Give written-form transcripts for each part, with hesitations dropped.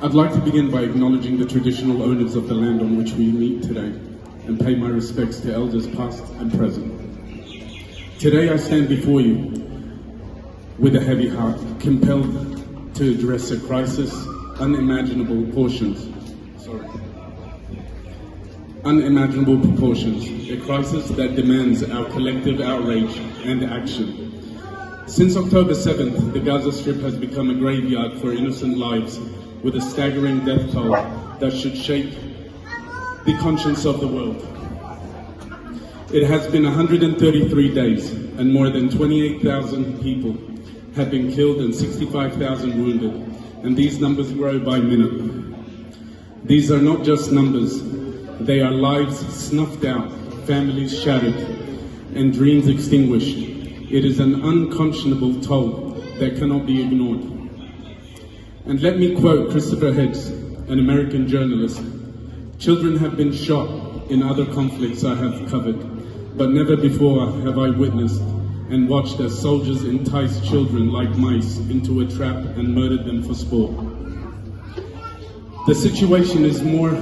I'd like to begin by acknowledging the traditional owners of the land on which we meet today and pay my respects to elders past and present. Today I stand before you with a heavy heart, compelled to address a crisis unimaginable proportions. Unimaginable proportions, a crisis that demands our collective outrage and action. Since October 7th, the Gaza Strip has become a graveyard for innocent lives, with a staggering death toll that should shake the conscience of the world. It has been 133 days, and more than 28,000 people have been killed and 65,000 wounded, and these numbers grow by minute. These are not just numbers, they are lives snuffed out, families shattered, and dreams extinguished. It is an unconscionable toll that cannot be ignored. And let me quote Christopher Hicks, an American journalist. "Children have been shot in other conflicts I have covered, but never before have I witnessed and watched as soldiers enticed children like mice into a trap and murdered them for sport." The situation is more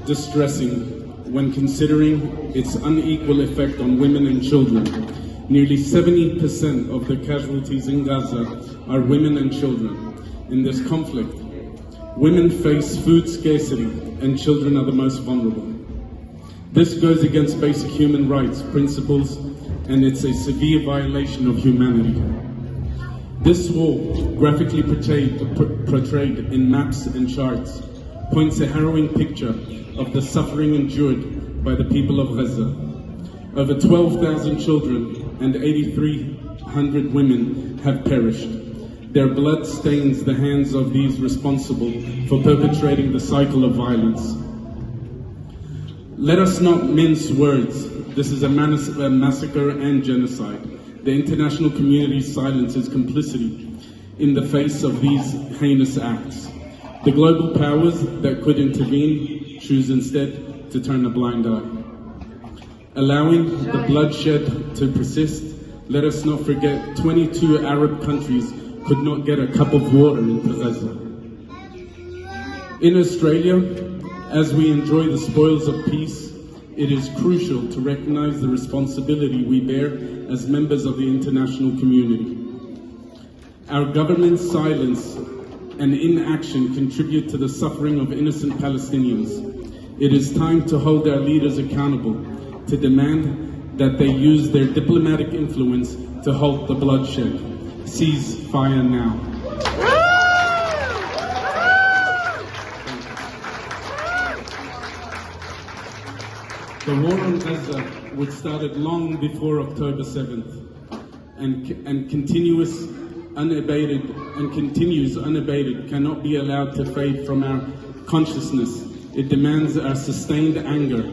distressing when considering its unequal effect on women and children. Nearly 70% of the casualties in Gaza are women and children. In this conflict, women face food scarcity and children are the most vulnerable. This goes against basic human rights principles, and it's a severe violation of humanity. This war, graphically portrayed in maps and charts, points a harrowing picture of the suffering endured by the people of Gaza. Over 12,000 children and 8,300 women have perished. Their blood stains the hands of these responsible for perpetrating the cycle of violence. Let us not mince words. This is a massacre and genocide. The international community's silence is complicity in the face of these heinous acts. The global powers that could intervene choose instead to turn a blind eye. Allowing the bloodshed to persist, let us not forget 22 Arab countries could not get a cup of water into Gaza. In Australia, as we enjoy the spoils of peace, it is crucial to recognize the responsibility we bear as members of the international community. Our government's silence and inaction contribute to the suffering of innocent Palestinians. It is time to hold our leaders accountable, to demand that they use their diplomatic influence to halt the bloodshed. Cease fire now. The war on Gaza, which started long before October 7th, and continues unabated, cannot be allowed to fade from our consciousness. It demands our sustained anger,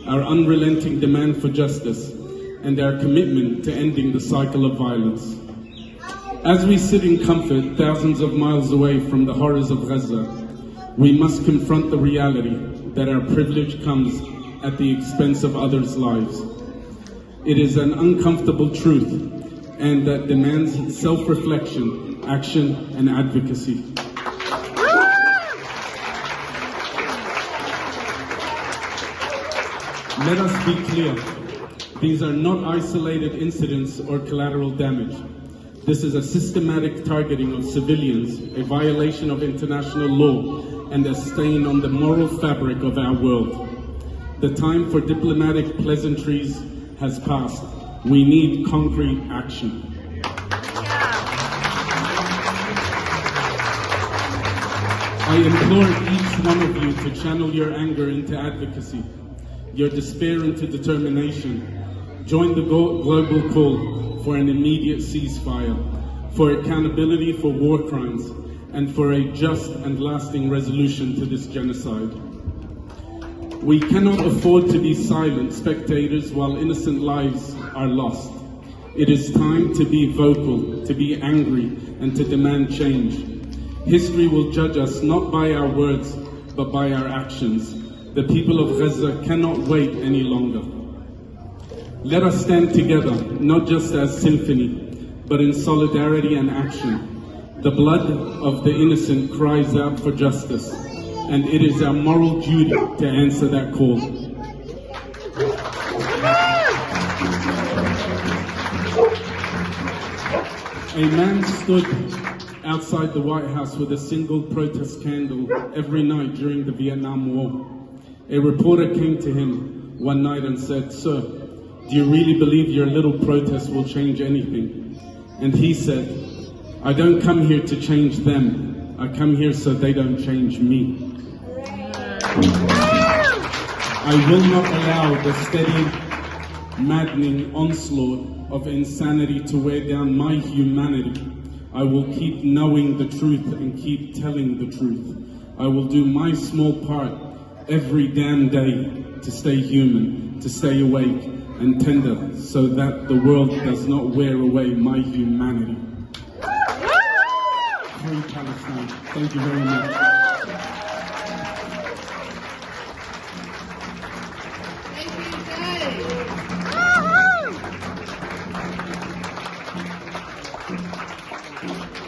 our unrelenting demand for justice, and our commitment to ending the cycle of violence. As we sit in comfort thousands of miles away from the horrors of Gaza, we must confront the reality that our privilege comes at the expense of others' lives. It is an uncomfortable truth, and that demands self-reflection, action, and advocacy. Let us be clear. These are not isolated incidents or collateral damage. This is a systematic targeting of civilians, a violation of international law, and a stain on the moral fabric of our world. The time for diplomatic pleasantries has passed. We need concrete action. I implore each one of you to channel your anger into advocacy, your despair into determination. Join the global call for an immediate ceasefire, for accountability for war crimes, and for a just and lasting resolution to this genocide. We cannot afford to be silent spectators while innocent lives are lost. It is time to be vocal, to be angry, and to demand change. History will judge us not by our words, but by our actions. The people of Gaza cannot wait any longer. Let us stand together, not just as symphony, but in solidarity and action. The blood of the innocent cries out for justice, and it is our moral duty to answer that call. A man stood outside the White House with a single protest candle every night during the Vietnam War. A reporter came to him one night and said, "Sir, do you really believe your little protest will change anything?" And he said, "I don't come here to change them. I come here so they don't change me." I will not allow the steady, maddening onslaught of insanity to wear down my humanity. I will keep knowing the truth and keep telling the truth. I will do my small part every damn day to stay human, to stay awake and tender, so that the world does not wear away my humanity. Free Palestine. Thank you very much. Thank you, Jay.